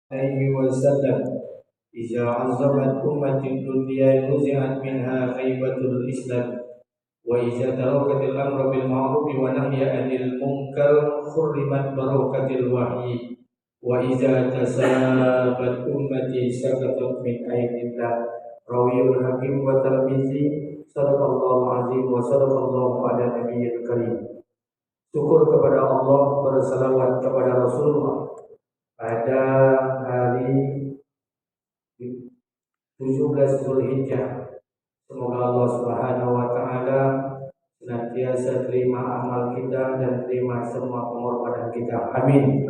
عليه وسلم إذا عظمت أمة الدنيا نزعت منها هيبة الإسلام وإذا تركت الأمر بالمعروف والنهي عن المنكر حرمت بركة الوحي وإذا تسابت أمتي سقطت من أيدي الله رواه الحاكم والترمذي صدق الله العظيم وصدق الله على نبي الكريم. Syukur kepada Allah, bersalawat kepada Rasulullah pada hari 17 Zulhijjah. Semoga Allah Subhanahu wa taala senantiasa terima amal kita dan terima semua pengorbanan kita. Amin.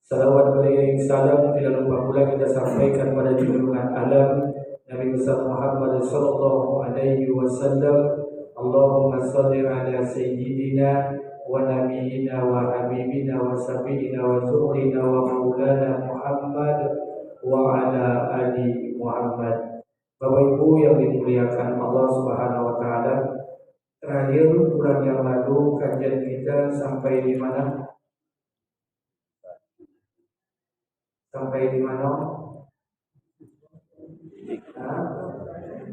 Salawat beriring salam tidak lupa pula kita sampaikan pada junjungan alam Nabi besar Muhammad sallallahu alaihi wasallam. Allahumma shalli ala sayyidina wa nabiyyina wa habibina wa sayyidina wa zurrina wa maulana Muhammad wa ala ali Muhammad. Bapak Ibu yang dimuliakan Allah Subhanahu wa taala, terakhir bulan yang lalu kajian kita sampai di mana? Sampai di mana?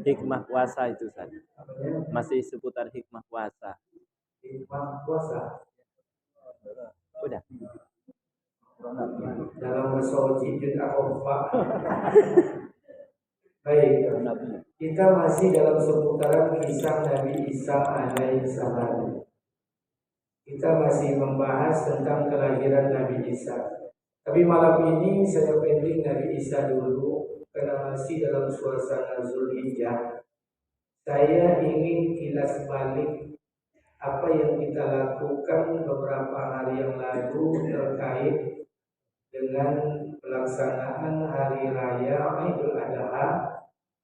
Hikmah puasa itu saja. Masih seputar hikmah puasa. Hikmah puasa. Udah. Dalam bahasa Ujijun Akofa. Baik, kita masih dalam seputaran kisah Nabi Isa alaihissalam. Kita masih membahas tentang kelahiran Nabi Isa. Tapi malam ini saya pending Nabi Isa dulu karena masih dalam suasana Zulhijjah. Saya ingin kilas balik apa yang kita lakukan beberapa hari yang lalu terkait dengan pelaksanaan hari raya Idul Adha,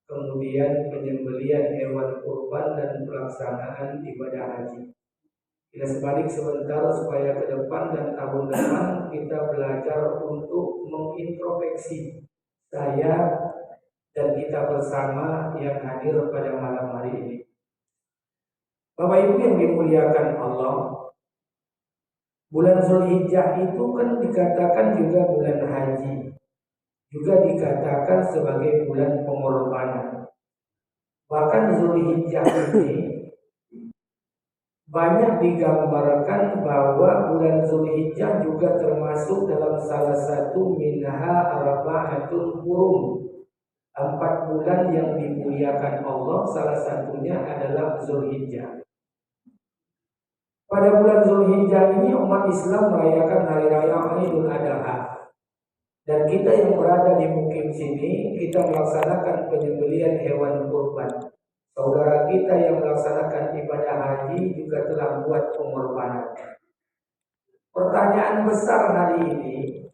kemudian penyembelihan hewan kurban dan pelaksanaan ibadah haji. Kita sebalik sebentar supaya ke depan dan tahun depan kita belajar untuk mengintrospeksi saya dan kita bersama yang hadir pada malam hari ini. Bapak Ibu yang dimuliakan Allah, bulan Zulhijjah itu kan dikatakan juga bulan haji, juga dikatakan sebagai bulan pengorbanan. Bahkan Zulhijjah ini banyak digambarkan bahwa bulan Zulhijjah juga termasuk dalam salah satu minha arba'atun hurum, 4 bulan yang dimuliakan Allah, salah satunya adalah Zulhijjah. Pada bulan Zulhijjah ini umat Islam merayakan hari raya Idul Adha. Dan kita yang berada di mukim sini, kita melaksanakan penyembelihan hewan kurban. Saudara kita yang melaksanakan ibadah haji juga telah buat pengorbanan. Pertanyaan besar hari ini,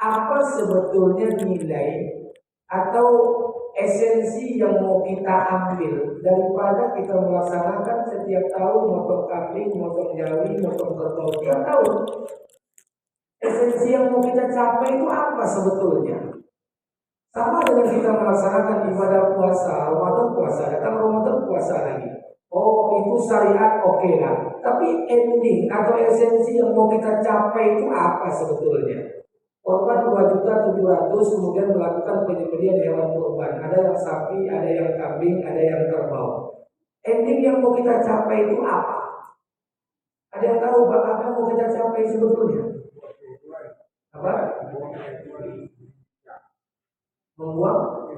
apa sebetulnya nilai atau esensi yang mau kita ambil daripada kita melaksanakan setiap tahun motong kambing, motong jawi, motong kerbau tiap tahun? Esensi yang mau kita capai itu apa sebetulnya? Sama dengan kita melaksanakan ibadah puasa, Ramadan puasa, datang Ramadan puasa lagi. Oh, itu syariat oke lah. Tapi ending atau esensi yang mau kita capai itu apa sebetulnya? Korban 2.700.000 kemudian melakukan penyembelihan hewan kurban. Ada yang sapi, ada yang kambing, ada yang kerbau. Ending yang mau kita capai itu apa? Ada yang tahu apa yang mau kita capai sebetulnya? Apa? Membuang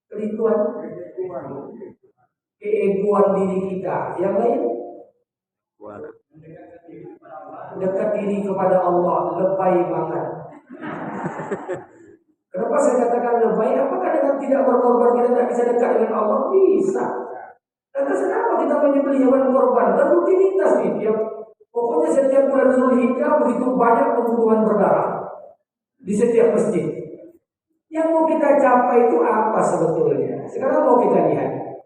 keriduan, keegoan diri kita. Yang lain, dekat diri kepada Allah, lebay banget. Kenapa saya katakan lebay? Apakah dengan tidak berkorban kita tidak bisa dekat dengan Allah? Bisa. Lantas kenapa kita menyembelih hewan korban? Dan rutinitas nih. Ya, pokoknya setiap bulan Zulhijjah begitu banyak pembunuhan berdarah di setiap masjid. Yang mau kita capai itu apa sebetulnya? Sekarang mau kita lihat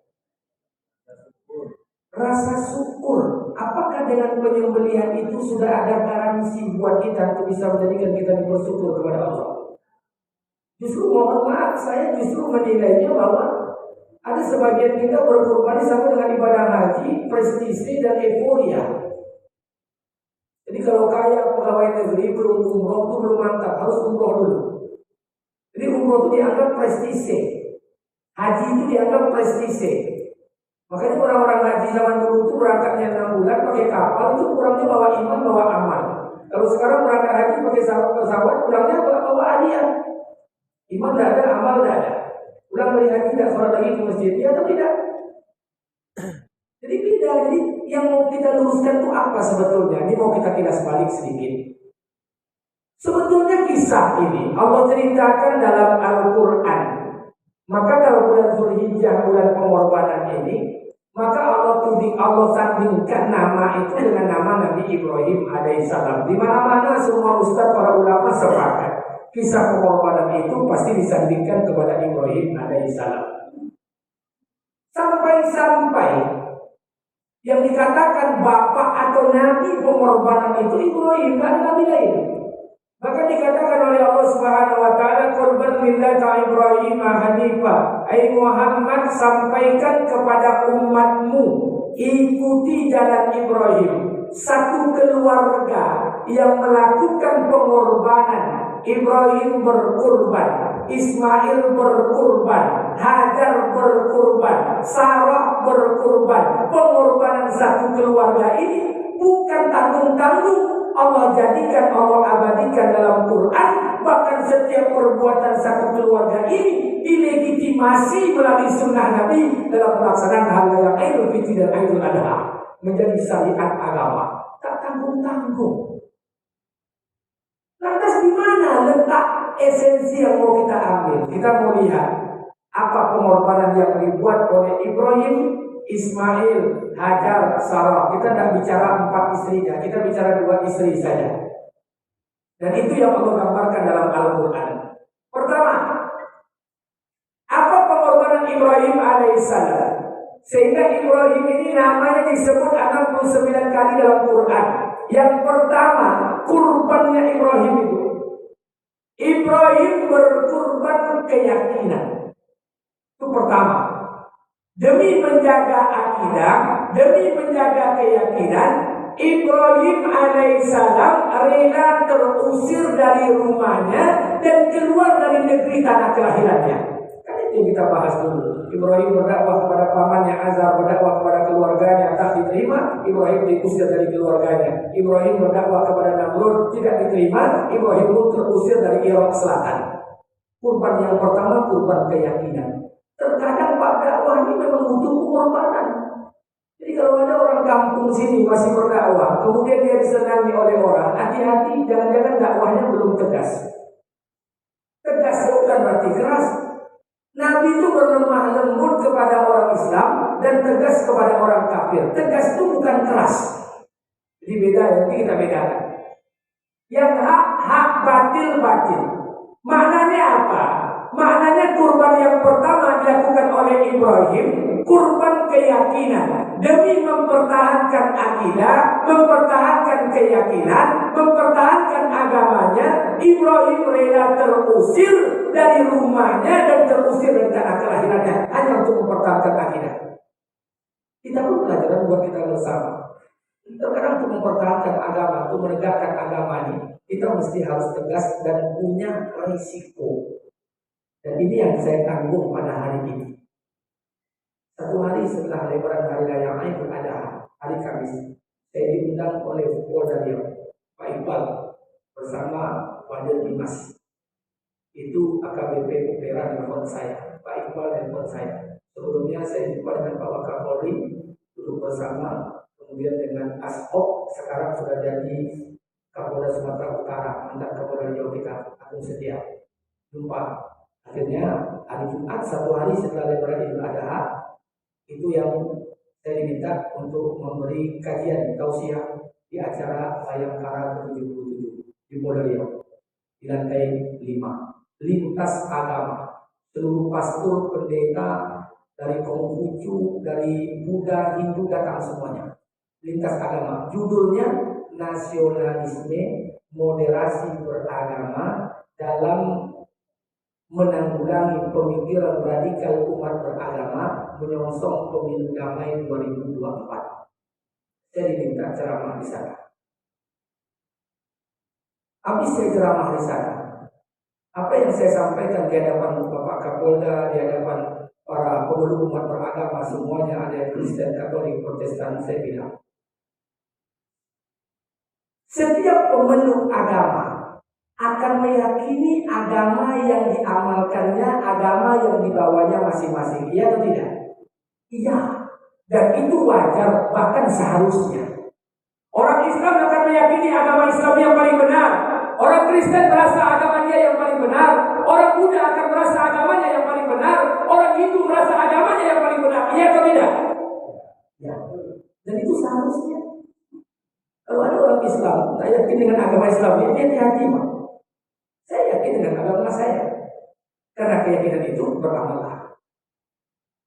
rasa syukur. Apakah dengan penyembelihan itu sudah ada garansi buat kita untuk bisa menjadikan kita bersyukur kepada Allah? Justru mohon maaf, saya justru menilainya bahwa ada sebagian kita berkorban sama dengan ibadah haji, prestise dan euforia. Jadi kalau kaya pegawai negeri belum umroh itu belum mantap, harus umroh umroh itu dianggap prestise. Haji itu dianggap prestise. Makanya orang-orang haji zaman dulu itu berangkatnya 6 bulan pakai kapal itu kurangnya bawa iman, bawa amal. Kalau sekarang berangkat haji pakai pesawat, pulangnya bawa hadiah. Iman tidak ada, amal tidak ada. Pulang dari haji tidak sholat lagi ke masjid, ya atau tidak? Jadi beda. Jadi yang mau kita luruskan itu apa sebetulnya? Ini mau kita kilas balik sedikit. Sebetulnya kisah ini Allah ceritakan dalam Al-Quran. Maka kalau bulan Zulhijjah, bulan pengorbanan ini, maka Allah sandingkan nama itu dengan nama Nabi Ibrahim alaihissalam. Di mana-mana semua ustaz para ulama sepakat kisah pengorbanan itu pasti disandingkan kepada Ibrahim alaihissalam. Sampai-sampai yang dikatakan bapak atau nabi pengorbanan itu Ibrahim, bukan nabi lain. Maka dikatakan oleh Allah Subhanahu wa taala, "Qurban millata Ibrahim hanifah." Ai Muhammad, sampaikan kepada umatmu, ikuti jalan Ibrahim. Satu keluarga yang melakukan pengorbanan. Ibrahim berkurban, Ismail berkurban, Hajar berkurban, Sarah berkurban. Pengorbanan satu keluarga ini bukan tanggung-tanggung. Allah jadikan, Allah abadikan dalam Quran. Bahkan setiap perbuatan satu keluarga ini dilegitimasi melalui sunnah Nabi dalam pelaksanaan hari raya Idul Fitri dan Idul Adha, menjadi syariat agama. Tak tanggung-tanggung. Lantas di mana letak esensi yang mau kita ambil? Kita mau lihat apa pengorbanan yang dibuat oleh Ibrahim, Ismail, Hajar, Sarah. Kita tidak bicara 4 istrinya, kita bicara 2 istri saja. Dan itu yang Allah gambarkan dalam Al-Quran. Pertama, apa pengorbanan Ibrahim alaihissalam? Sehingga Ibrahim ini namanya disebut 69 kali dalam Quran. Yang pertama, kurbannya Ibrahim itu. Ibrahim berkurban keyakinan. Itu pertama. Demi menjaga akidah, demi menjaga keyakinan, Ibrahim alaihissalam rela terusir dari rumahnya dan keluar dari negeri tanah kelahirannya. Kan itu yang kita bahas dulu. Ibrahim berdakwah kepada pamannya Azar, berdakwah kepada keluarganya, tak diterima. Ibrahim diusir dari keluarganya. Ibrahim berdakwah kepada Namrud, tidak diterima. Ibrahim pun terusir dari Irak Selatan. Kurban yang pertama, kurban keyakinan. Terkadang Pak dakwah ini memang butuh pengorbanan. Jadi kalau ada orang kampung sini masih berdakwah, kemudian dia disenangi oleh orang, hati-hati, jangan-jangan dakwahnya belum tegas. Tegas bukan berarti keras. Nabi itu berlemah lembut kepada orang Islam dan tegas kepada orang kafir. Tegas itu bukan keras. Jadi beda, nanti kita bedakan. Yang hak, batil, batil. Maknanya apa? Maknanya kurban yang pertama dilakukan oleh Ibrahim, kurban keyakinan. Demi mempertahankan akidah, mempertahankan keyakinan, mempertahankan agamanya, Ibrahim rela terusir dari rumahnya dan terusir dari tanah kelahirannya hanya untuk mempertahankan akidah. Kita pun pelajaran buat kita bersama. Terkadang untuk mempertahankan agama, untuk menegakkan agama ini, kita mesti harus tegas dan punya risiko. Dan ini yang saya tanggung pada hari ini. Satu hari setelah lebaran hari raya Idul Adha, hari Kamis, saya diundang oleh Polda Riau, Pak Iqbal bersama Wadir Dimas. Itu AKBP Kupera nelfon saya, Pak Iqbal nelfon saya. Sebelumnya saya jumpa dengan Pak Wakapolri, duduk bersama, kemudian dengan Asop, sekarang sudah jadi Kapolda Sumatera Utara, mantan Kapolda Riau kita, Agung Setia. Jumpa. Akhirnya hari Jumat, satu hari setelah lebaran Idul Adha, itu yang saya diminta untuk memberi kajian tausiah di acara Bayangkara ke-77 di Polda Riau di lantai 5. Lintas agama, seluruh pastor, pendeta dari Konghucu, dari Buddha, Hindu datang semuanya. Lintas agama, judulnya nasionalisme, moderasi beragama dalam menanggulangi pemikiran radikal umat beragama menyongsong pemilu damai 2024. Saya diminta ceramah di sana. Habis saya ceramah di sana, apa yang yang saya sampaikan di hadapan Bapak Kapolda, di hadapan para pemeluk umat beragama semuanya, ada yang Kristen, Katolik, Protestan, saya bilang setiap pemeluk agama akan meyakini agama yang diamalkannya, agama yang dibawanya masing-masing. Iya atau tidak? Iya. Dan itu wajar, bahkan seharusnya. Orang Islam akan meyakini agama Islam yang paling benar. Orang Kristen merasa agama dia yang paling benar. Orang Buddha akan merasa agamanya yang paling benar. Orang Hindu merasa agamanya yang paling benar. Iya atau tidak? Ya. Dan itu seharusnya. Kalau ada orang Islam tak yakin dengan agama Islam, dia hati-hati, Pak. Saya yakin dengan agama saya. Karena keyakinan itu beramallah.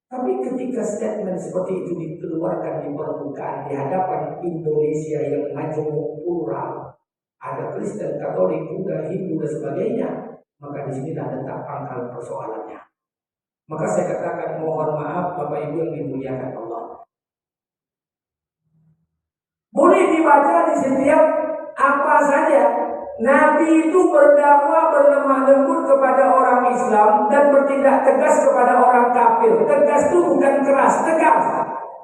Tapi ketika statement seperti itu dikeluarkan di permukaan di hadapan Indonesia yang majemuk plural, ada Kristen, Katolik, Buddha, Hindu dan sebagainya, maka di sinilah letak pangkal persoalannya. Maka saya katakan mohon maaf Bapak Ibu yang dimuliakan Allah. Boleh dibaca di setiap apa saja. Nabi itu berdakwah berlemah lembut kepada orang Islam dan bertindak tegas kepada orang kafir. Tegas itu bukan keras, tegas.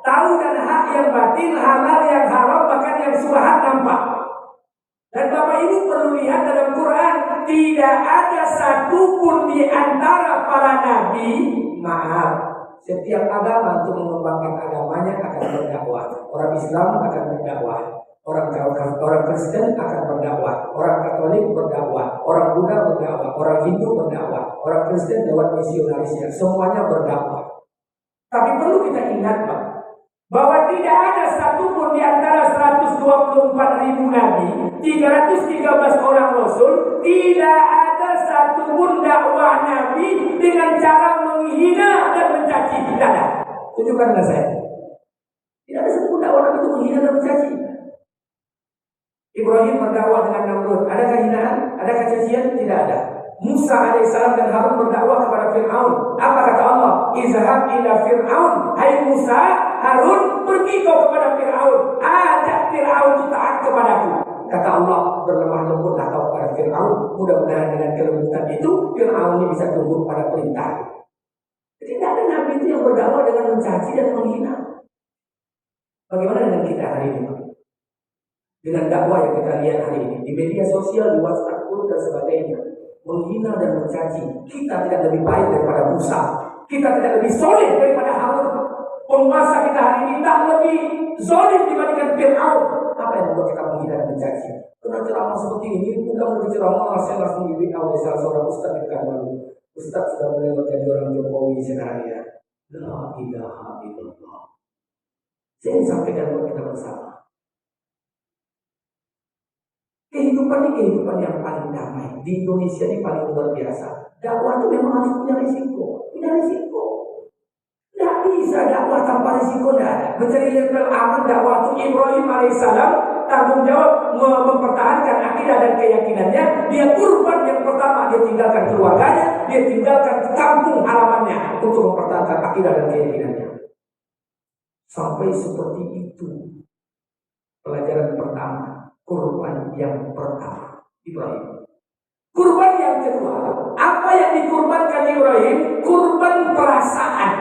Tahu dan hak yang batil, halal yang haram, bahkan yang subhat nampak. Dan Bapak Ibu perlu lihat dalam Quran, tidak ada satupun di antara para nabi, maaf, setiap agama untuk mengembangkan agamanya akan berdakwah. Orang Islam akan berdakwah. Orang Kristen akan berdakwah, orang Katolik berdakwah, orang Buddha berdakwah, orang Hindu berdakwah, orang Kristen lewat misionarisnya, semuanya berdakwah. Tapi perlu kita ingat, Pak, bahwa tidak ada satupun di antara 124.000 nabi, 313 orang rasul, tidak ada satupun dakwah nabi dengan cara menghina dan mencaci. Tidak ada. Tunjukkan ke saya. Tidak ada satupun dakwah nabi itu menghina dan mencaci. Ibrahim berdakwah dengan Namrud. Adakah hinaan? Adakah cacian? Tidak ada. Musa alaihissalam dan Harun berdakwah kepada Fir'aun. Apa kata Allah? Izhab ila Fir'aun. Hai Musa, Harun, pergi kau kepada Fir'aun. Ajak Fir'aun itu taat kepadaku. Kata Allah, berlemah lembutlah kau kepada Fir'aun. Mudah-mudahan dengan kelembutan itu Fir'aun ini bisa tunduk pada perintah. Jadi tidak ada nabi itu yang berdakwah dengan mencaci dan menghina. Bagaimana dengan kita hari ini? Dengan dakwah yang kita lihat hari ini di media sosial, di WhatsApp group dan sebagainya, menghina dan mencaci, kita tidak lebih baik daripada Musa, kita tidak lebih soleh daripada Harun. Penguasa kita hari ini tak lebih zalim dibandingkan Fir'aun. Apa yang membuat kita menghina dan mencaci? Karena ceramah seperti ini, bukan lebih ceramah, saya langsung di oleh salah seorang ustaz di Pekanbaru. Ustaz sudah mulai menjadi orang Jokowi sekarang. La ilaha illallah. Saya sampaikan buat kita bersama. Kehidupan ini kehidupan yang paling damai. Di Indonesia ini paling luar biasa. Dakwah itu memang harus punya risiko. Punya risiko. Tidak bisa dakwah tanpa risiko, tidak ada. Mencari level aman dakwah itu Ibrahim alaihissalam tanggung jawab mempertahankan akidah dan keyakinannya. Dia kurban yang pertama, dia tinggalkan keluarganya, dia tinggalkan kampung halamannya untuk mempertahankan akidah dan keyakinannya. Sampai seperti itu. Pelajaran pertama. Kurban yang pertama Ibrahim. Kurban yang kedua, apa yang dikurbankan Ibrahim? Kurban perasaan.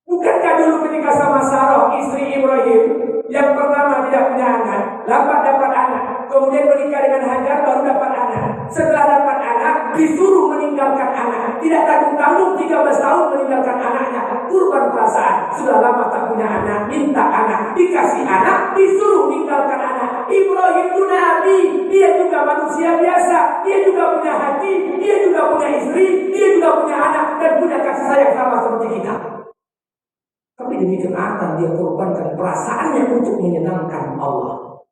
Bukankah dulu ketika sama Sarah istri Ibrahim yang pertama tidak punya anak, lambat dapat anak, kemudian menikah dengan Hajar baru dapat anak. Setelah dapat anak disuruh meninggalkan anak, tidak tanggung-tanggung 13 tahun meninggalkan anaknya. Kurban perasaan, sudah lama tak punya anak, minta anak, dikasih anak, disuruh meninggalkan anak. Ibrahim itu nabi, dia juga manusia biasa, dia juga punya hati, dia juga punya istri, dia juga punya anak dan punya kasih sayang sama seperti kita. Tapi demi ketaatan dia korbankan perasaannya untuk menyenangkan Allah.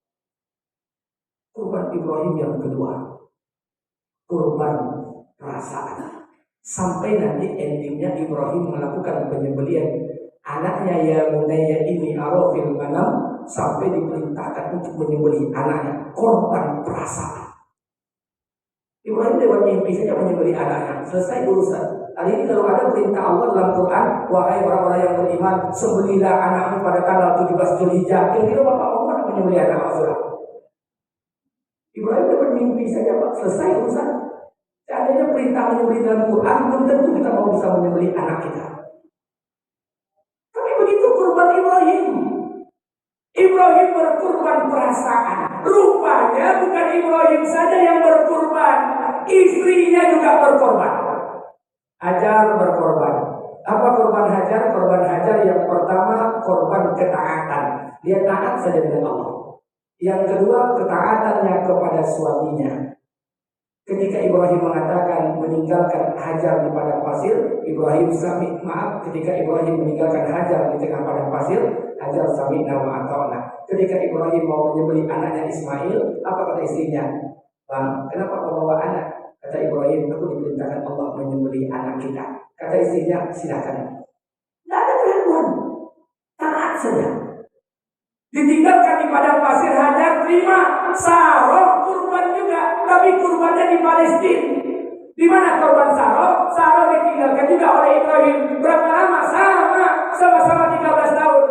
Kurban Ibrahim yang kedua, kurban perasaan. Sampai nanti endingnya Ibrahim melakukan penyembelihan anaknya, ya bunayya ini arafil manam, sampai diperintahkan untuk menyembelih anaknya. Korban perasaan. Ibrahim lewat mimpi saja menyembelih anaknya, selesai urusan. Hari ini kalau ada perintah Allah dalam Quran, wahai orang-orang yang beriman, sembelihlah anakmu pada tanggal 17 Zulhijjah. Kira-kira Bapak mau menyembelih anak Rasulullah? Ibrahim dapat mimpi menyembelih saja Pak, selesai urusan. Seandainya perintah menyembelih dalam Quran, belum tentu kita mau bisa menyembelih anak kita. Tapi begitu kurban Ibrahim. Ibrahim berkurban perasaan. Rupanya bukan Ibrahim saja yang berkurban, istrinya juga berkorban. Hajar berkorban. Apa korban Hajar? Korban Hajar yang pertama korban ketaatan. Dia taat saja dengan Allah. Yang kedua ketaatannya kepada suaminya. Ketika Ibrahim mengatakan meninggalkan Hajar di padang pasir, Ibrahim ketika Ibrahim meninggalkan Hajar di tengah padang pasir, Hajar sami'na wa ata'na. Ketika Ibrahim mau menyembelih anaknya Ismail, apa kata istrinya? Bang, kenapa kau bawa anak? Kata Ibrahim, aku diperintahkan Allah menyembelih anak kita. Kata istrinya, silakan. Tidak ada keraguan, taat saja. Ditinggalkan di padang pasir, Hajar terima. Sarah kurban juga, tapi kurbannya di Palestina. Di mana korban Sarah? Sarah ditinggalkan juga oleh Ibrahim. Berapa lama? Sama-sama 13 tahun.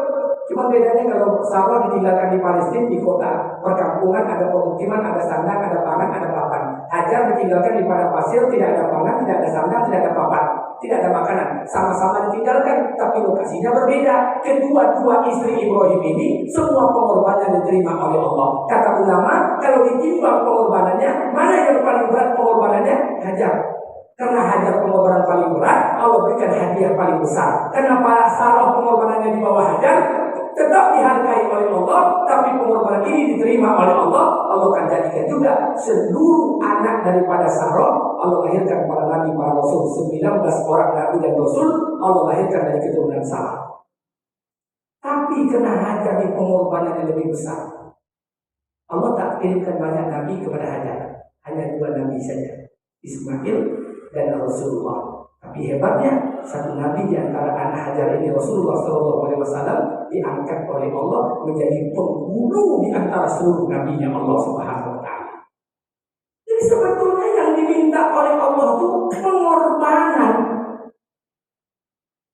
Cuma bedanya kalau Sarah ditinggalkan di Palestina, di kota perkampungan, ada pemukiman, ada sandang, ada pangan, ada papan. Hajar ditinggalkan di padang pasir, tidak ada pangan, tidak ada sandang, tidak ada papan, tidak ada makanan. Sama-sama ditinggalkan, tapi lokasinya berbeda. Kedua-dua istri Ibrahim ini semua pengorbanan diterima oleh Allah. Kata ulama, kalau ditimbang pengorbanannya, mana yang paling berat pengorbanannya? Hajar. Karena Hajar pengorbanan paling berat, Allah berikan hadiah paling besar. Kenapa Sarah pengorbanannya di bawah Hajar? Tetap dihargai oleh Allah, tapi pengorbanan ini diterima oleh Allah. Allah akan jadikan juga seluruh anak daripada Sarah. Allah lahirkan para nabi, para rasul, 19 orang nabi dan rasul Allah lahirkan dari keturunan Sarah. Tapi kena Hajar di pengorbanan yang lebih besar. Allah tak kirimkan banyak nabi kepada Hajar, hanya 2 nabi saja, Ismail dan Rasulullah. Tapi hebatnya, satu nabi di antara anak Hajar ini, Rasulullah SAW, diangkat oleh Allah menjadi penghulu di antara seluruh nabinya Allah Subhanahu wa Ta'ala. Jadi sebetulnya yang diminta oleh Allah itu pengorbanan.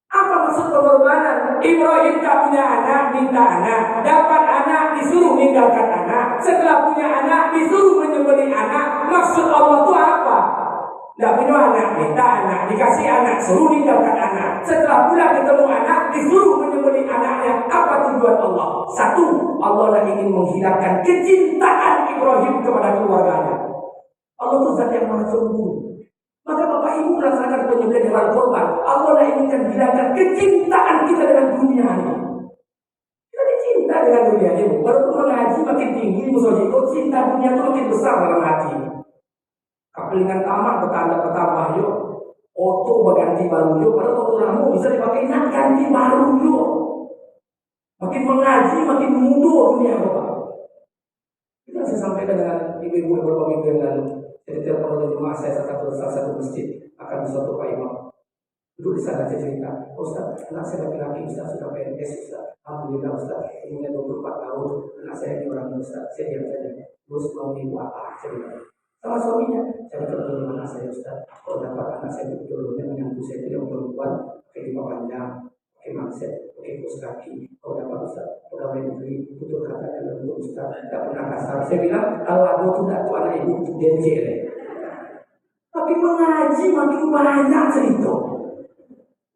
Apa maksud pengorbanan? Ibrahim tak punya anak, minta anak. Dapat anak, disuruh meninggalkan anak. Setelah punya anak, disuruh menyembelih anak. Maksud Allah itu apa? Tidak punya anak, minta anak, dikasih anak, suruh meninggalkan anak. Setelah pula ketemu anak, disuruh menyembelih anaknya. Apa tujuan Allah? Satu, Allah ingin menghilangkan kecintaan Ibrahim kepada keluarganya. Allah itu zat yang maha cemburu. Maka Bapak Ibu melaksanakan penyembelihan hewan kurban, Allah ingin menghilangkan kecintaan kita dengan dunia ini. Kita dicinta dengan dunia ini. Walaupun mengaji makin tinggi, musuhnya itu cinta dunia itu makin besar dalam hati. Kapelingan tamat bertambah yuk, oto berganti baru yuk. Padahal oto lama bisa dipakai nak ganti baru yuk. Makin mengaji makin mudah dunia Bapak. Itu yang saya sampaikan dengan ibu-ibu beberapa minggu yang lalu. Jadi telepon oleh jemaah saya salah satu masjid akan suatu Pak Imam. Dulu di sana saya cerita, Ustaz, anak saya laki-laki Ustaz sudah PNS Ustaz. Alhamdulillah Ustaz, umurnya 24 tahun, anak saya ini orang Ustaz. Saya diam saja. Terus mau ibu apa? Saya bilang. Sama suaminya, cari ketemu anak saya Ustaz. Kalau dapat anak saya betul-betulnya menyambut saya itu yang perempuan, pakai jubah panjang, pakai manset, pakai kaos kaki. Kalau dapat Ustaz, pegawai negeri, tutur kata dalam untuk Ustaz, tidak pernah kasar. Saya bilang, kalau aku tuh tidak tuh anak ibu untuk DJ. Makin mengaji, makin banyak cerita.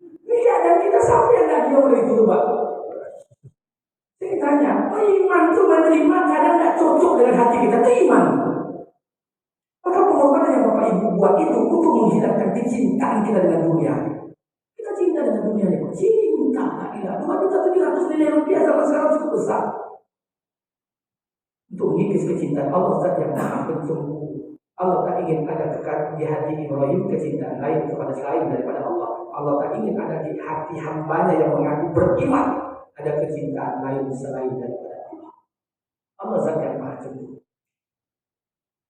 Ini keadaan kita sampai yang lagi oleh itu Pak. Saya tanya, iman itu menerima kadang tidak cocok dengan hati kita, itu iman. Maka pengorbanan yang Bapak Ibu buat itu untuk menghilangkan kecintaan kita dengan dunia. Kita cinta dengan dunia ini, cinta tak gila. 2.700.000 nilai rupiah zaman sekarang cukup besar. Untuk mengikis kecintaan Allah zat yang maha pencemburu. Allah tak ingin ada di hati Ibrahim kecintaan lain kepada selain daripada Allah. Allah tak ingin ada di hati hambanya yang mengaku beriman ada kecintaan lain selain daripada Allah. Allah zat yang maha cemburu.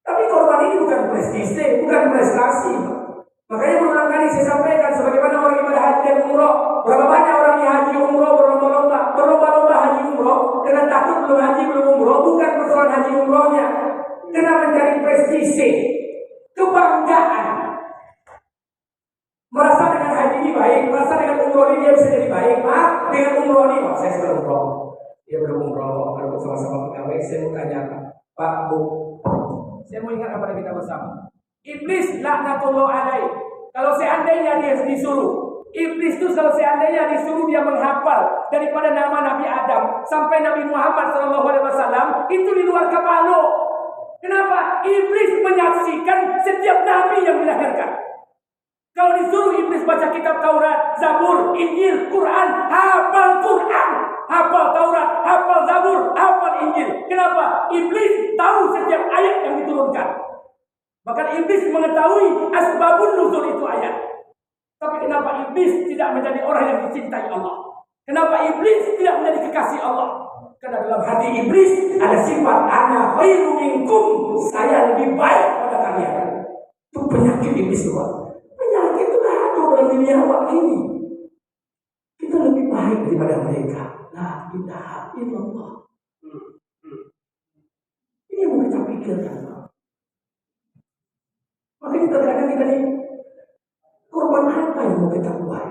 Tapi korban ini bukan prestise, bukan prestasi. Makanya berulang kali saya sampaikan sebagaimana orang ibadah haji dan umroh. Berapa banyak orang yang haji umroh berlomba-lomba haji umroh karena takut belum haji belum umroh. Bukan persoalan haji umrohnya, karena mencari prestise, kebanggaan. Merasa dengan haji ini baik, merasa dengan umroh ini dia bisa jadi baik. Dengan umroh ini, saya sudah umroh, dia belum umroh, kalau sama-sama pegawai. Saya mau tanya Pak Bu, Saya mau ingat kepada kita bersama. Iblis laknatullah alaih. Kalau seandainya dia disuruh, iblis itu kalau seandainya disuruh dia menghafal daripada nama Nabi Adam sampai Nabi Muhammad SAW, itu di luar kepala. Kenapa? Iblis menyaksikan setiap nabi yang dilahirkan. Kalau disuruh iblis baca kitab Taurat, Zabur, Injil, Quran, hafal Quran, hafal Taurat, hafal Zabur, hafal Injil. Kenapa? Iblis tahu setiap ayat yang diturunkan. Bahkan iblis mengetahui asbabun nuzul itu ayat. Tapi kenapa iblis tidak menjadi orang yang dicintai Allah? Kenapa iblis tidak menjadi kekasih Allah? Karena dalam hati iblis ada sifat ana khairu minkum, saya lebih baik pada kalian. Itu penyakit iblis semua. Penyakit itu ada dalam dunia awak ini. Kita lebih baik daripada mereka. La ilaha illallah. Ini yang mau kita pikirkan. Makanya terkadang kita ini korban apa yang mau kita buat?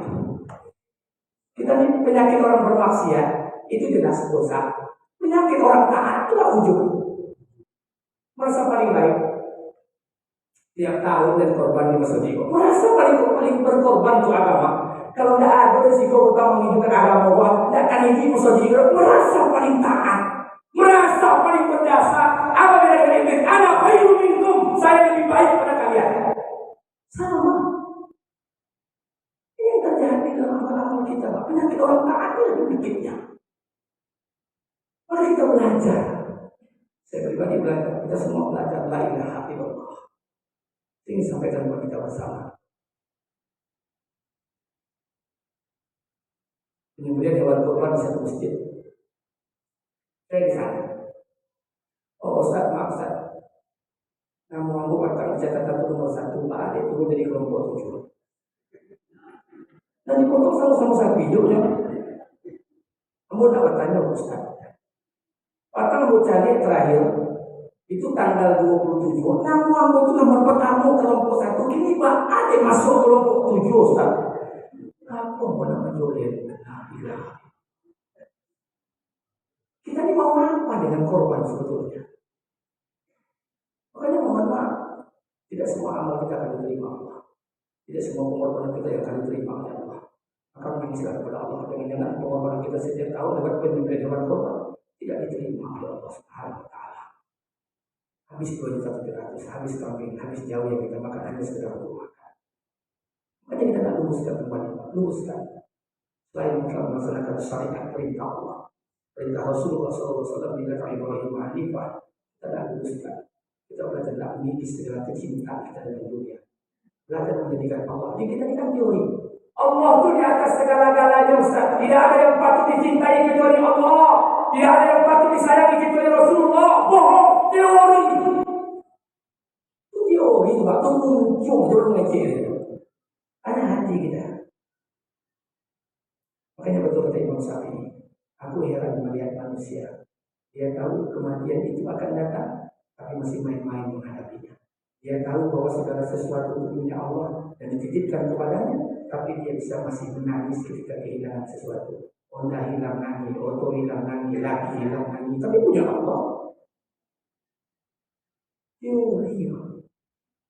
Kita ini penyakit orang bermaksiat itu jelas dosa. Penyakit orang taat itulah ujung. Merasa paling baik. Tiap tahun dan korban di masjid. Merasa paling berkorban untuk agama. Kalau tidak ada resiko utama menghidupkan agama Allah, tidak akan ini masjid. Merasa paling taat. Merasa paling berdasar. Apa beda dengan iblis? Ana khairu minkum. Saya lebih baik pada kalian. Sama. Ini yang terjadi dalam amal-amal kita. Penyakit orang taat itu lebih dikitnya. Mari kita belajar. Saya pribadi belajar. Kita semua belajar. La ilaha illallah. Ini sampaikan kepada kita bersama. Kemudian hewan kurban di satu masjid. Saya di sana. Oh Ustaz, maaf Ustaz. Namun aku patang catatan nomor 1, Pak Ade turun dari kelompok 7. Dan dipotong sama-sama sapi hidupnya. Kamu dapat tanya Ustaz. Patang bocah terakhir itu tanggal 27. Namun aku itu nomor pertama kelompok 1. Kini Pak Ade masuk kelompok 7 Ustaz. Apa mau nama Jolet? Kita ini mau apa dengan korban sebetulnya? Makanya mohon maaf, tidak semua amal kita akan diterima Allah. Tidak semua pengorbanan kita yang akan diterima oleh Allah. Maka mengisahkan kepada Allah dengan pengorbanan kita setiap tahun lewat penyembelihan hewan korban tidak diterima oleh Allah Subhanahu Wa Taala. Habis 2.700.000, habis kambing, habis jauh yang kita makan hanya sekedar untuk makan. Makanya kita nak luruskan kembali, luruskan. Selain kita melaksanakan syariat perintah Allah, perintah Rasulullah SAW bila Ibrahim Hanifah, kita nak luruskan. Kita belajar nak memiliki segala kecintaan kita dalam dunia. Belajar menjadikan Allah. Jadi kita kan teori. Allah itu di atas segala-galanya Ustaz. Tidak ada yang patut dicintai kecuali Allah. Tidak ada yang patut disayangi kecuali Rasulullah. Bohong. Teori. Itu teori. Waktu muncul orang ngecil. Ada hati kita. Makanya betul kata Imam Syafi'i. Aku heran melihat manusia. Dia tahu kematian itu akan datang. Tapi masih main-main menghadapinya. Dia tahu bahwa segala sesuatu itu punya Allah dan dititipkan kepadanya, tapi dia bisa masih menangis ketika kehilangan sesuatu. Honda hilang nangis, oto hilang nangis, laki hilang nangis, tapi punya Allah. Teori.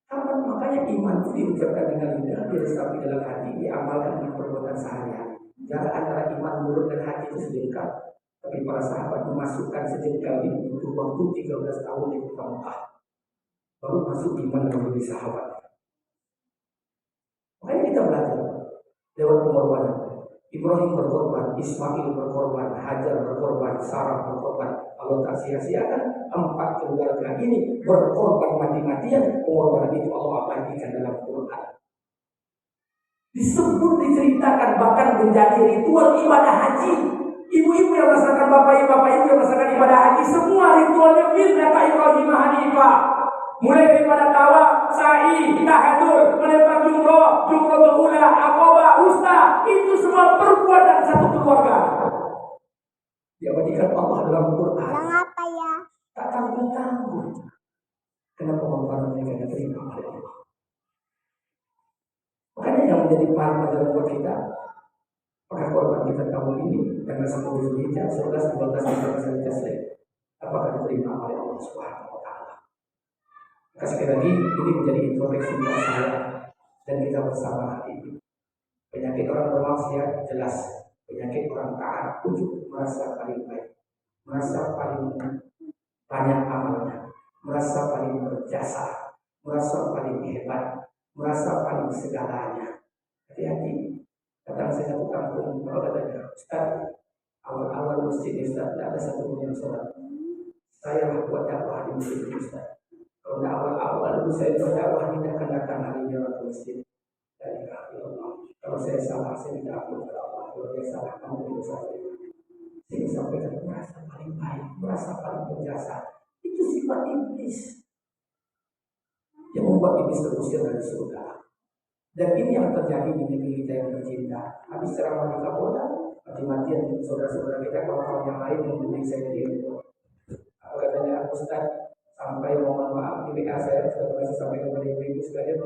Kapan makanya iman itu diucapkan dengan lidah, diresapi dalam hati, diamalkan dengan perbuatan sehari-hari. Jarak antara iman mulut dan hati itu sejengkal. Tapi para sahabat memasukkan sejengkal ini butuh waktu 13 tahun di Mekah. Baru masuk iman dan menjadi sahabat. Makanya kita belajar lewat pengorbanan. Ibrahim berkorban, Ismail berkorban, Hajar berkorban, Sarah berkorban. Kalau tak sia-siakan 4 keluarga ini berkorban mati-matian. Pengorbanan itu Allah abadikan dalam Quran. Disebut, diceritakan, bahkan menjadi ritual ibadah haji. Ibu-ibu yang melaksanakan, bapak-bapak ibu yang melaksanakan ibadah haji, semua ritualnya milik Ibrahim Hanifah. Mulai daripada tawaf, sa'i, tahallul, melempar jumroh, jumroh ula, aqabah, usta, itu semua perbuatan satu keluarga. Diabadikan Allah dalam Quran. Yang apa ya? Tak tanggung-tanggung. Kenapa pengorbanan mereka diterima oleh Allah? Makanya yang menjadi pelajaran buat kita, apakah korban kita tahun ini tanggal 10 Zulhijjah, 11, 12, 13 Zulhijjah, apakah diterima oleh Allah Subhanahu Wa Taala? Sekali lagi ini menjadi introspeksi buat saya dan kita bersama hari ini. Penyakit orang bermaksiat jelas, penyakit orang taat ujub merasa paling baik, merasa paling banyak amalnya, merasa paling berjasa, merasa paling hebat, merasa paling segalanya. Hati-hati. Kadang saya satu kampung, kalau katanya, Ustaz, awal-awal masjid Ustaz, tidak ada satu pun yang sholat. Saya buat dakwah di masjid Ustaz. Kalau tidak awal-awal dulu saya berdakwah, tidak akan datang hari ini orang ke masjid. Dari Allah. Kalau saya salah, saya minta ampun kepada Allah. Kalau saya salah, kamu dosa saya. Saya sampaikan merasa paling baik, merasa paling berjasa. Itu sifat iblis yang membuat iblis terusir dari surga. Dan ini yang terjadi di negeri kita yang tercinta. Habis ceramah di Kapolda, mati-matian saudara-saudara kita, kawan-kawan yang lain menghubungi saya di itu. Apa katanya Ustaz, sampai mohon maaf di WA saya, sudah berhasil sampai kepada ibu-ibu sekalian,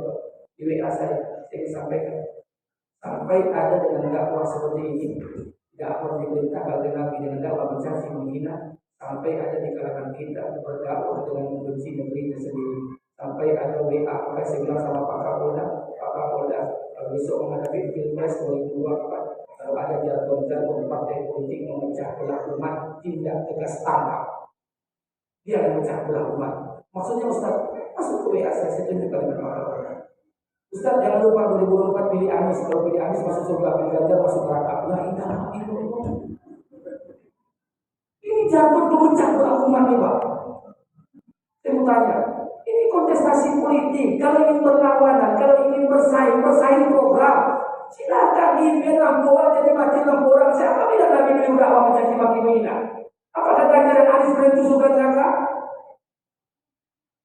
di WA saya sampaikan. Sampai ada dengan dakwah seperti ini, dakwah diperintahkan oleh Nabi dengan dakwah mencaci menghina, sampai ada di kalangan kita berdakwah dengan membenci negerinya sendiri. Sampai ada WA, maka saya bilang sama Pak Kapolda, kalau besok menghadapi Pilpres 2024, kalau ada jargon-jargon partai politik memecah belah umat, tindak tegas tangkap. Dia memecah belah umat. Maksudnya Ustaz, masuk ke WA saya tunjukkan dengan orang-orang. Ustaz, jangan lupa 2024 pilih Anies. Kalau pilih Anies masuk surga, pilih Ganjar masuk neraka. La ilaha illallah. Ini jargon memecah belah umat nih Pak. Saya mau tanya, ini kontestasi politik. Kalau ingin berlawanan, kalau ingin bersaing program, silakan biar lampu jadi mati lampu orang. Siapa bilang Nabi beliau dakwah mencaci maki menghina? Apakah Ganjar dan Anies berarti surga neraka?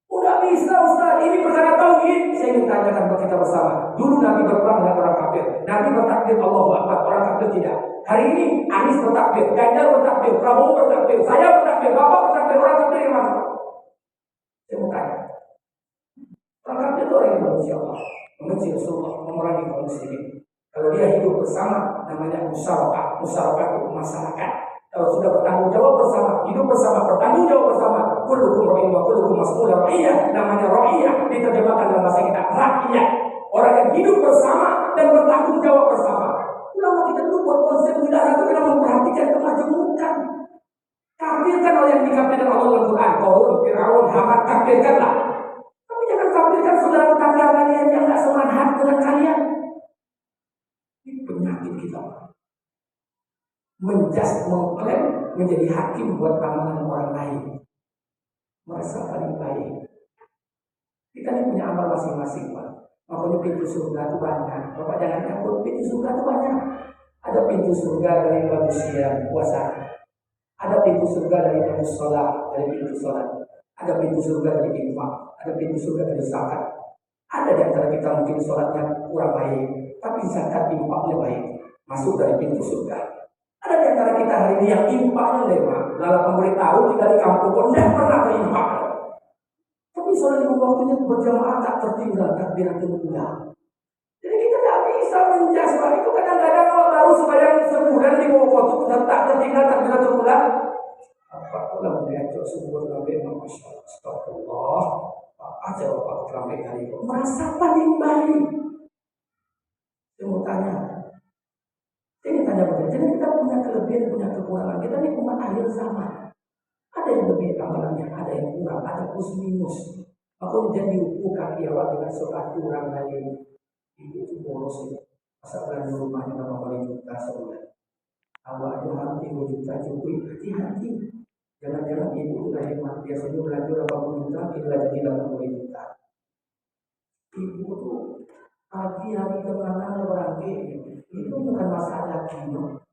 Udah bisa Ustaz, ini perkara tauhid. Saya ingin tanyakan kepada kita bersama. Dulu Nabi berperang dengan orang kafir. Nabi bertakbir Allahu Akbar, orang kafir tidak. Hari ini Anies bertakbir, Ganjar bertakbir, Prabowo bertakbir, saya bertakbir, Bapak bertakbir, orang kafir yang mana? Saya mau tanya. Orang kafir itu orang yang membenci Allah, membenci Rasulullah, memerangi kaum muslimin. Kalau dia hidup bersama, namanya musyawarah. Musyawarah itu masyarakat. Kalau sudah bertanggung jawab bersama, hidup bersama, bertanggung jawab bersama, kullukum ra'in wa kullukum mas'ulun ra'iyah, namanya ra'iyah, diterjemahkan dalam bahasa kita rakyat. Orang yang hidup bersama dan bertanggung jawab bersama. Ulama kita dulu buat konsep negara itu karena memperhatikan kemajemukan. Kafirkan oleh yang dikafirkan Allah dalam Quran, Qarun, Fir'aun, Haman, kafirkanlah. Tapi jangan kafirkan saudara tetangga kalian yang tidak semanhat dengan kalian. Ini penyakit kita. Mengklaim menjadi hakim buat keamanan orang lain, merasa paling baik. Kita ini punya amal masing-masing Pak. Makanya pintu surga itu banyak. Bapak jangan takut, pintu surga itu banyak. Ada pintu surga dari babu siang puasa, ada pintu surga dari babu sholat, dari pintu sholat, ada pintu surga dari infak, ada pintu surga dari zakat. Ada di antara kita mungkin sholatnya kurang baik, tapi zakat infaknya baik, masuk dari pintu surga. Ada di antara kita hari ini yang infaknya lemah, lalu memberitahu kita di kampung kok tidak pernah berinfak. Tapi soal lima waktunya berjamaah tak tertinggal takbiratul ula. Jadi kita tidak bisa menjaskan itu. Kadang-kadang kalau baru sembahyang sebulan di bawah waktu tak tertinggal takbiratul ula. Apa pula mengajar sebuah nabi Masya Allah, astagfirullah. Aja bapak keramai kali itu merasa paling baik. Saya mau tanya. Ini tanya betul. Jadi kita punya kelebihan, punya kekurangan. Kita ini umat akhir zaman. Ada yang lebih amalannya, ada yang kurang, ada plus minus. Maka jadi ukur kaki awak dengan sholat kurang lain. Itu boros itu. Masa belanja rumahnya berapa kali juta sebulan. Awak itu harus 3 juta cukup. Hati-hati. Jangan-jangan ibu itu dah hemat. Biasanya belanja 80 juta, kita jadi 80 juta. Ibu itu pagi-hari kemana berangkat. Itu bukan masalah kino.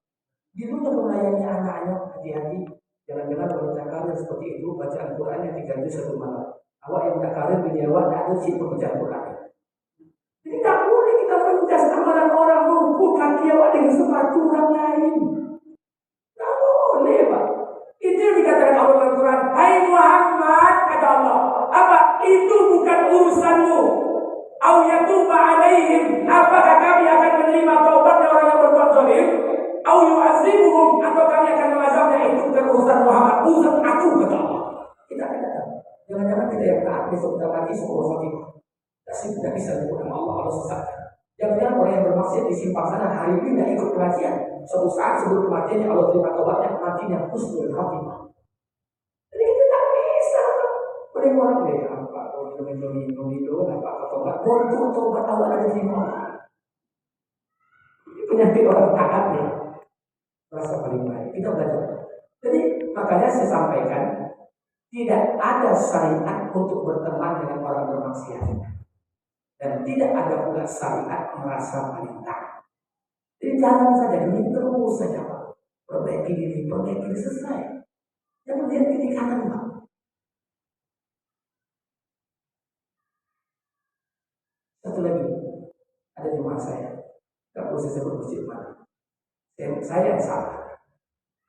Dia punya melayani anaknya, hati-hati. Jangan-jangan wanita karir seperti itu baca Al-Quran yang 3 juz 1 malam. Awak yang tak karir bini awak tak ada sih membaca Al-Quran. Jadi tak boleh kita menjas amalan orang lumpuh kaki awak dengan sepatu orang lain. Tak boleh Pak. Itu yang dikatakan Allah Al-Quran. Hai Muhammad, kata Allah. Apa? Itu bukan urusanmu. Au yatuba alaihim, apakah kami akan menerima taubatnya orang yang berbuat zalim? Au yu'azibuhum, atau kami akan mengazabnya? Itu bukan urusan Muhammad, urusan aku, kata Allah. Kita akan datang. Jangan-jangan kita yang taat besok kita mati semua tidak bisa menyebut nama Allah, Allah sesatkan. Jangan-jangan orang yang bermaksiat di simpang sana hari ini tidak ikut pengajian. Suatu saat sebelum kematiannya Allah terima tobatnya, matinya husnul khatimah. Jadi kita tidak bisa. Boleh orang deh apa kalau itu apa tobat, untuk tobat Allah ada di mana? Penyakit orang taat nih, rasa paling baik. Kita belajar. Jadi makanya saya sampaikan, tidak ada syariat untuk berteman dengan orang bermaksiat, dan tidak ada pula syariat merasa paling taat. Jadi jangan saja ini terus saja Pak. Perbaiki diri selesai. Jangan lihat kiri kanan Pak. Satu lagi, ada jemaah saya, tak perlu saya sebut masjid mana. Saya yang salah.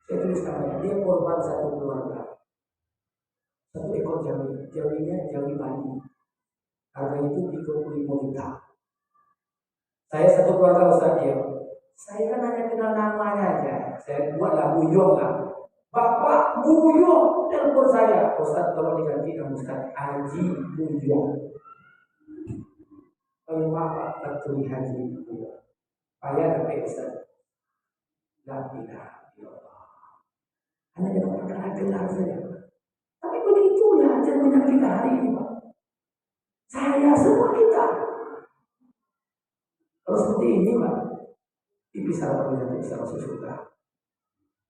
Saya tulis namanya, dia korban satu keluarga. Satu ekor jawinya jawi mani. Harganya itu 35 juta. Saya satu keluarga Ustaz dia. Saya kan hanya kenal namanya aja. Saya buatlah Buyong lah. Bapak Buyong telepon saya. Ustaz tolong diganti nama Ustaz Haji Buyong. Oh maaf betul Haji Buyong. Payah tapi Ustaz. La ilaha illallah. Hanya dengan perkara gelar saja. Tapi begitulah cerminan kita hari ini Pak. Saya semua kita. Kalau seperti ini Pak, tipis harapan kita untuk bisa masuk surga.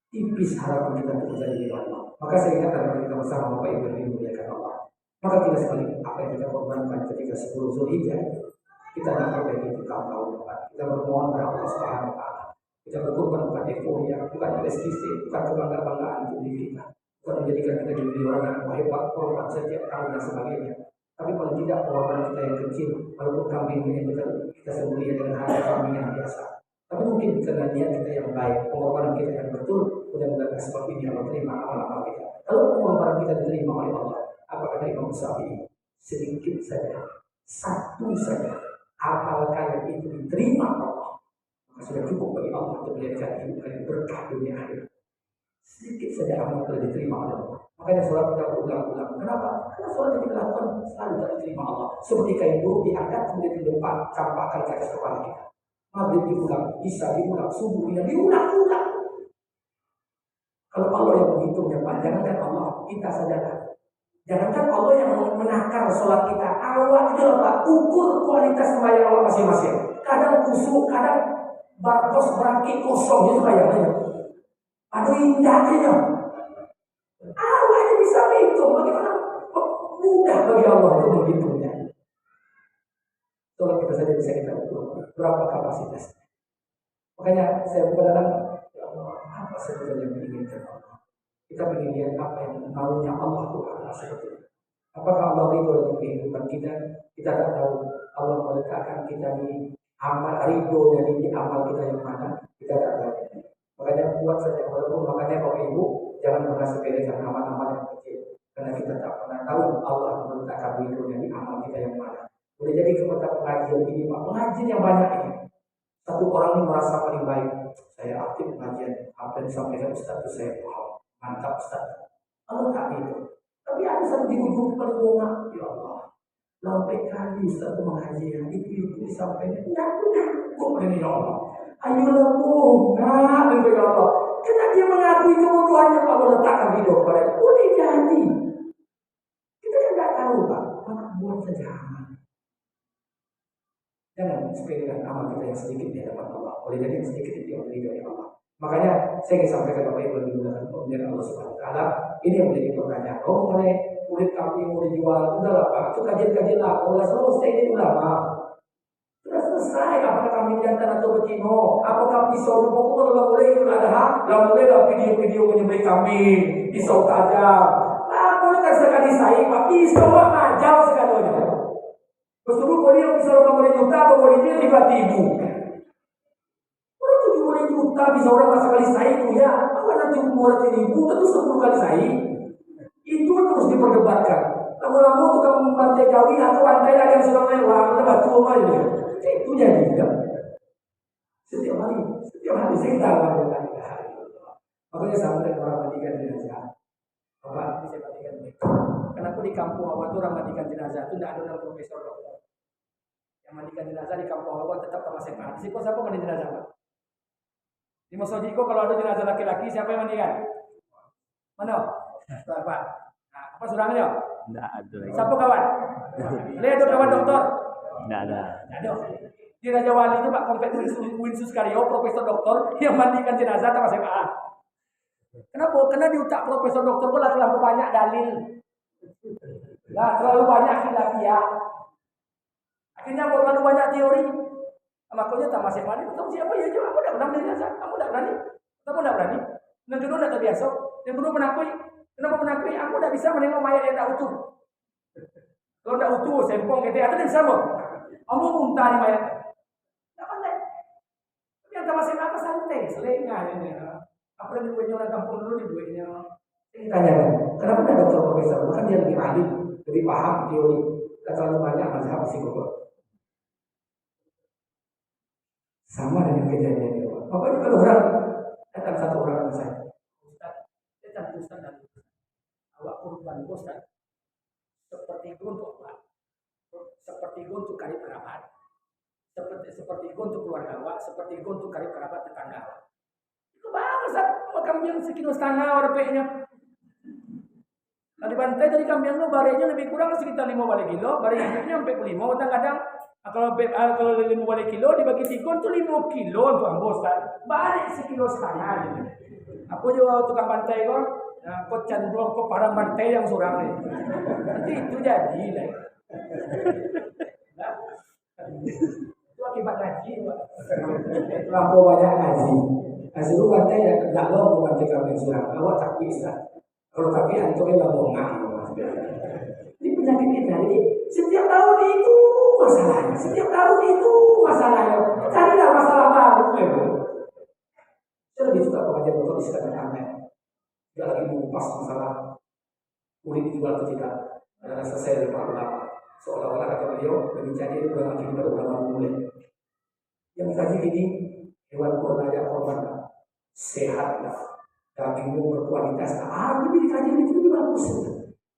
Tipis harapan kita untuk menjadi milik Allah. Maka saya ingatkan kepada kita bersama Bapak Ibu yang dimuliakan Allah. Maka tidak sekali apa yang kita korbankan ketika 10 Zulhijjah, kita akan perbaiki itu tahun depan. Kita bermohon kepada Allah Subhanahu Wa Taala. Kita berkorban bukan euforia, bukan prestise, bukan kebanggaan untuk diri kita, bukan menjadikan kita jadi orang yang hebat, korban setiap tahun dan sebagainya. Tapi paling tidak pengorbanan kita yang kecil, walaupun kambing yang kita sembelih dengan harga kambing yang biasa. Tapi mungkin karena niat kita yang baik, pengorbanan kita yang betul, mudah-mudahan sebab ini Allah terima amal-amal kita. Kalau pengorbanan kita diterima oleh Allah, apa kata Imam Syafi'i? Sedikit saja, satu saja, amal kalian itu diterima Allah, maka sudah cukup bagi Allah untuk menjadikan hidup kalian berkah dunia akhirat. Sedikit saja amal kalian diterima oleh Allah. Makanya sholat kita berulang-ulang. Kenapa? Karena sholat yang kita lakukan selalu tak diterima Allah. Seperti kain buruk diangkat kemudian dilempar, campakkan ke atas kepala kita. Maghrib diulang, isya diulang, subuh diulang-ulang. Kalau Allah yang menghitungnya Pak, jangankan Allah, kita sajalah. Jangankan Allah yang menakar sholat kita, awal itu Pak, ukur kualitas sembahyang Allah masing-masing. Kadang kusuk, kadang barkos berangkit kosong itu sembahyangnya. Aduh indahnya. Allah yang bisa menghitung. Bagaimana mudah bagi Allah untuk menghitungnya. Sholat kita saja bisa kita ukur berapa kapasitasnya. Makanya saya berharap, ya Allah, apa sebetulnya yang diinginkan Allah? Kita ingin lihat apa yang maunya Allah Tuhan sebetulnya. Apakah Allah ridho dengan kehidupan kita? Kita tak tahu. Allah meletakkan kita di amal ridho dari amal kita yang mana? Kita tak tahu. Makanya buat saja, walaupun makanya Bapak Ibu jangan pernah sepelekan amal-amal yang kecil, karena kita tak pernah tahu Allah meletakkan ridhonya di amal kita yang mana. Boleh jadi kepada pengajian ini Pak, pengajian yang banyak ini. Satu orang ini merasa paling baik. Saya aktif pengajian, apa yang disampaikan Ustaz itu saya paham. Mantap Ustaz. Allah tak itu. Tapi ada satu di ujung paling bawah, ya Allah. Sampai kali Ustaz mengajian itu disampaikan. Tidak kok ini ya Allah. Ayolah bunga dengan ya Allah. Karena dia mengakui kebodohannya Pak meletakkan hidup pada boleh jadi. Kita kan tidak tahu Pak. Maka buat saja amal. Jangan sepelekan amal kita yang sedikit di hadapan Allah. Boleh jadi sedikit itu yang dari Allah. Makanya saya ingin sampaikan Bapak Ibu menggunakan pemberian Allah Subhanahu Wa Taala. Ini yang menjadi pertanyaan. Oh boleh kulit kambing mau dijual, udahlah Pak. Itu kajian-kajian lah. Kalau nggak selesai ini ulama. Sudah selesai. Apakah kambing jantan atau betina? Apakah pisau? Pokoknya kalau boleh itu ada hak. Kalau boleh lah video-video menyembelih kambing, pisau tajam. Nah boleh kan sekali saya Pak pisau tajam sekali. Terus dulu boleh bisa 50 juta, atau bolehnya 5.000. Orang 70 juta bisa orang masa kali saya itu ya. Apa nanti 200.000 tentu 10 kali saya. Itu terus diperdebatkan. Lama-lama tukang pantai Jawi atau pantai lagi yang sudah lewat, ada batu apa ini. Itu jadi ya. Setiap hari saya tahu lagi. Makanya sampai orang mandikan jenazah. Bapak bisa mandikan mereka. Kenapa di kampung awal itu orang mandikan jenazah itu tidak ada profesor dokter. mandikan jenazah di kampung Hawa tetap sama sepat. Siapa mandi jenazah Pak? Di Masojiko kalau ada jenazah laki-laki siapa yang mandikan? Mana? Pak. Nah, apa surangannya? Enggak ada lagi. Siapa kawan? Lihat kawan dokter. Enggak ada. Ada. Di Raja Wali itu Pak Kompet Winsus Karyo, profesor dokter yang mandikan jenazah sama sepat. Kenapa? Karena di utak profesor dokter pula terlalu banyak dalil. Nah, terlalu banyak khilafiyah. Akhirnya terlalu banyak teori. Makanya tak masih mandi. Kamu siapa ya? Kamu tidak pernah jenazah. Kamu tidak berani. Kamu tidak berani. Yang kedua tidak terbiasa. Yang kedua penakui. Kenapa penakui? Aku tidak bisa menengok mayat yang tidak utuh. Kalau tidak utuh, sempong, gitu. Atau tidak bisa mau. Kamu muntah di mayat. Tidak pandai. Tapi yang tak masih apa santai. Selengah ini. Apa yang duitnya orang kampung dulu di duitnya. Saya tanya, kenapa tidak dokter profesor? Bahkan dia lebih alim, lebih paham teori. Tidak terlalu banyak mazhab psikolog. Sama dengan kejadian itu. Pokoknya kalau orang datang satu orang dengan saya, Ustaz, datang Ustaz dan Ustaz. Awak kurban Ustaz. Seperti itu untuk apa? Seperti itu untuk karib kerabat. Seperti itu untuk keluarga awak. Seperti itu untuk karib kerabat tetangga awak. Itu bagus Ustaz. Kambing sekilo setengah warpenya. Nah dibantai dari kambing itu barenya lebih kurang sekitar 5 balik kilo. Bareng hidupnya sampai 5. Kadang-kadang kalau 5 balik kilo dibagi 3 itu 5 kilo untuk anggosan. Balik sekilo setengah gitu. Aku juga tukang bantai kok. Nah, kok cenderung kok parang bantai yang surang nih. Nanti itu jadi lah. Nah, itu akibat ngaji. Terlalu banyak ngaji. Hasil bantai ya tidak lo mau bantai kambing surang. Awak tak bisa. Kalau tapi antumnya nggak bohong. Ini penyakit kita. Jadi setiap tahun itu masalahnya. Setiap tahun itu masalahnya. Carilah masalah baru. Saya lebih suka pengajian dokter di sekitar kami. Tidak lagi mengupas masalah kulit dijual atau tidak. Karena selesai dari para ulama. Seolah-olah kata beliau lebih jadi itu ulama kita ulama boleh. Yang kaji ini hewan kurban aja korban sehatlah. Dagingmu berkualitas. Lebih dikaji itu lebih bagus.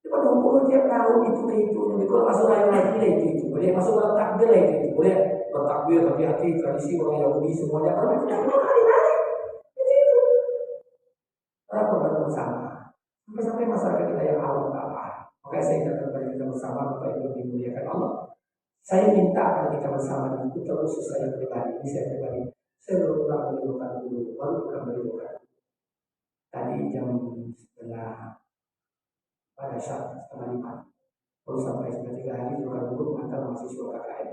Pada hukum tiap tahun itu kehitungan. Kalau masuk lain lagi itu. Boleh masuk dalam takbir itu. Boleh bertakbir hati-hati tradisi orang Yahudi semuanya. Kalau itu hari-hari. Itu. Orang korban bersama. Sampai masyarakat kita yang awam tak apa. Makanya saya ingatkan kepada kita bersama Bapak Ibu dimuliakan Allah. Saya minta kepada kita bersama itu terkhusus saya pribadi. Ini saya pribadi. Saya berulang menirukan dulu. Baru bukan menirukan. Tadi jam setengah pada saat setengah 5 baru sampai setengah 3 hari juga dulu mengantar mahasiswa KKN.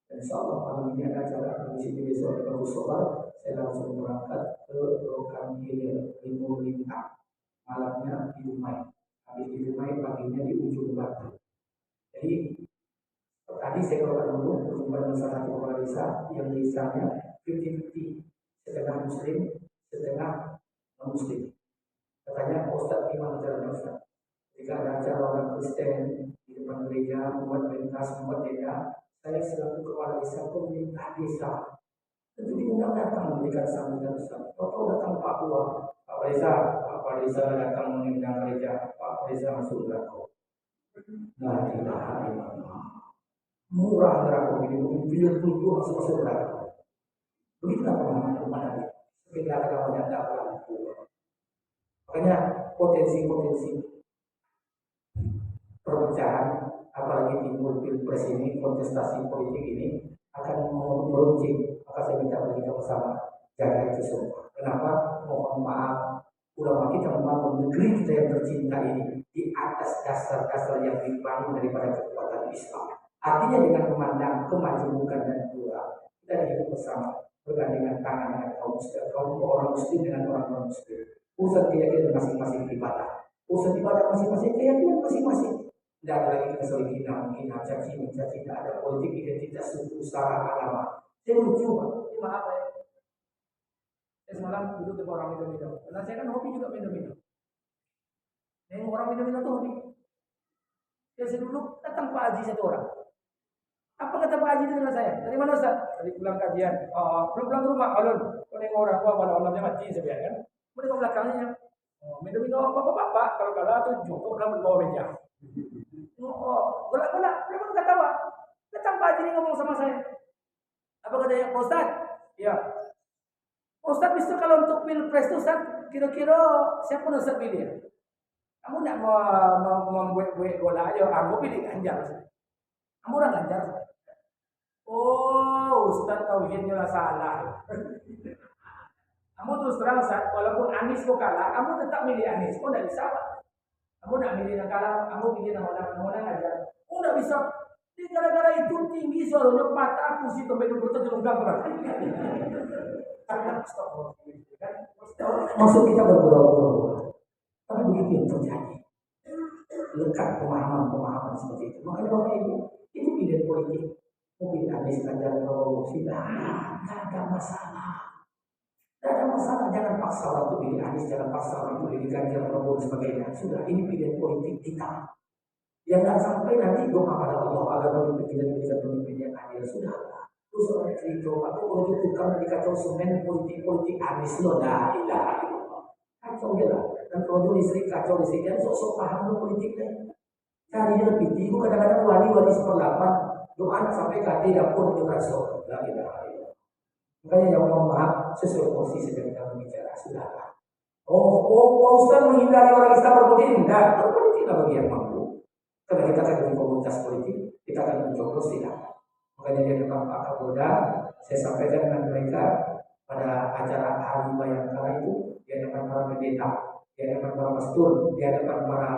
Dan insya Allah malam ini ada acara di sini besok di Bagus Sobar. Saya langsung berangkat ke Rokan Hilir Timur Lintang. Malamnya di Dumai. Habis di Dumai paginya di ujung Batu. Jadi tadi saya keluar dulu berjumpa dengan salah satu kepala desa yang desanya 50-50, setengah Muslim, setengah non-Muslim. Katanya, Ustaz gimana caranya Ustaz? Jika ada acara orang Kristen di depan gereja, membuat pentas, membuat tenda, saya selaku kepala desa pemerintah desa tentu diundang datang memberikan sambutan Ustaz. Kalau datang Pak Buah, Pak Desa datang mengundang gereja, Pak Desa masuk neraka. Nah, tidak murah neraka ini, bilion puluh masuk neraka. Begitulah pemahaman Nabi. Sebenarnya ada banyak dakwah. Makanya potensi perpecahan, apalagi timbul pilpres ini, kontestasi politik ini akan meruncing. Maka saya minta bagi kita bersama jaga itu semua. Kenapa? Mohon maaf, ulama kita membangun negeri kita yang tercinta ini di atas dasar-dasar yang dibangun daripada kekuatan Islam. Artinya dengan memandang kemajemukan dan plural, kita hidup bersama, bergandengan tangan dengan kaum orang Muslim dengan orang non Muslim. Urusan keyakinan masing-masing ibadah. Urusan ibadah masing-masing keyakinan masing-masing. Tidak ada lagi kita saling menghina, caci, tidak ada politik identitas suku, sara, agama. Saya lucu Pak. Ini maaf ya. Saya semalam duduk dengan orang minum-minum. Karena saya kan hobi juga minum-minum. Yang orang minum-minum itu hobi. Saya duduk, datang Pak Haji satu orang. Apa kata Pak Haji itu dengan saya? Dari mana Ustaz? Dari pulang kajian. Belum pulang ke rumah. Alun. Kalau yang orang tua pada malamnya mati sebenarnya kan. Mereka belakangnya. Minum-minum bapak-bapak. Kalau kalah tuh cukup dalam bawah meja. Gelak-gelak. Memang kata Pak. Datang Pak Haji ini ngomong sama saya. Apa katanya Pak Ustaz? Ya. Pak Ustaz bisa kalau untuk pilpres itu Ustaz, kira-kira siapa Ustaz pilih ya? Kamu nak membuat bola aja, kamu pilih Ganjar. Kamu orang Ganjar. Oh, Ustaz tauhidnya lah salah. Kamu terus terang Ustaz, walaupun Anies kau kalah, kamu tetap milih Anies. Kau tidak bisa. Kamu nak milih yang kalah, kamu pilih yang mana aja. Kau tidak bisa. Jadi gara-gara itu tinggi suaranya mata aku sih sampai dulu terjelunggang berarti. Maksud kita berpura-pura. Tapi begitu yang terjadi. Lekat pemahaman seperti itu. Makanya Bapak Ibu, itu pilihan politik. Mau pilih Anies, Ganjar, Prabowo, tidak ada masalah. Tidak ada masalah. Jangan paksa orang untuk pilih Anies, jangan paksa orang untuk pilih Ganjar, Prabowo, dan sebagainya. Sudah, ini pilihan politik kita. Yang tidak sampai nanti doa pada Allah agar pemimpin kita diberikan pemimpin yang adil. Sudah. Terus orang cerita, aku kalau itu karena dikacau semen politik Anies lo, dah ilah. Kacau dia lah. Dan kalau listrik kacau listriknya, sok-sok paham lo politiknya. Cari dia lebih tinggi, kadang-kadang wali seperlapan, doa sampai kaki dapur di rasul. La ilaha illallah. Makanya yang mohon maaf, sesuai posisi sedang kita berbicara. Sudah. Oh, Ustaz menghindari orang Islam berpolitik? Enggak, berpolitik lah bagi yang mampu. Karena kita akan di komunitas politik, kita akan mencoblos tidak. Makanya di depan Pak Kapolda, saya sampaikan dengan mereka pada acara Hari Bayangkara itu, di hadapan para pendeta, di hadapan para pastor, di hadapan para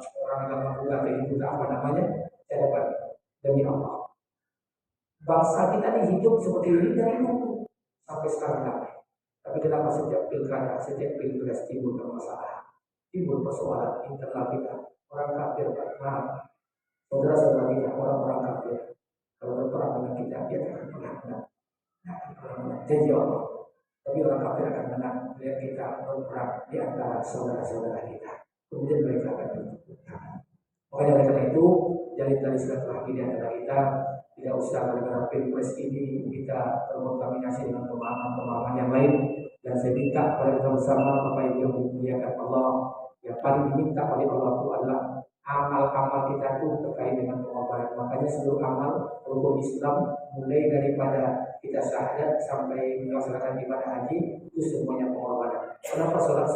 orang agama Buddha, itu apa namanya, di hadapan demi Allah. Bangsa kita ini hidup seperti ini dari dulu sampai sekarang damai. Tapi kenapa setiap pilkada, setiap pilpres timbul permasalahan, timbul persoalan internal kita? Orang kafir, maaf, saudara-saudara kita, orang-orang kafir, kalau berperang dengan kita, dia akan menang. Janji Allah. Tapi orang kafir akan menang bila kita berperang di antara saudara-saudara kita. Kemudian mereka akan menang. Makanya oleh karena itu, jadi tadi silaturahmi di antara kita, tidak usah gara-gara pilpres ini kita terkontaminasi dengan pemahaman-pemahaman yang lain. Dan saya minta kepada kita bersama, Bapak Ibu yang dimuliakan Allah, yang paling diminta oleh Allah itu adalah amal-amal kita itu terkait dengan pengorbanan. Makanya seluruh amal rukun Islam, mulai daripada kita syahadat sampai melaksanakan ibadah haji, itu semuanya pengorbanan. Kenapa sholat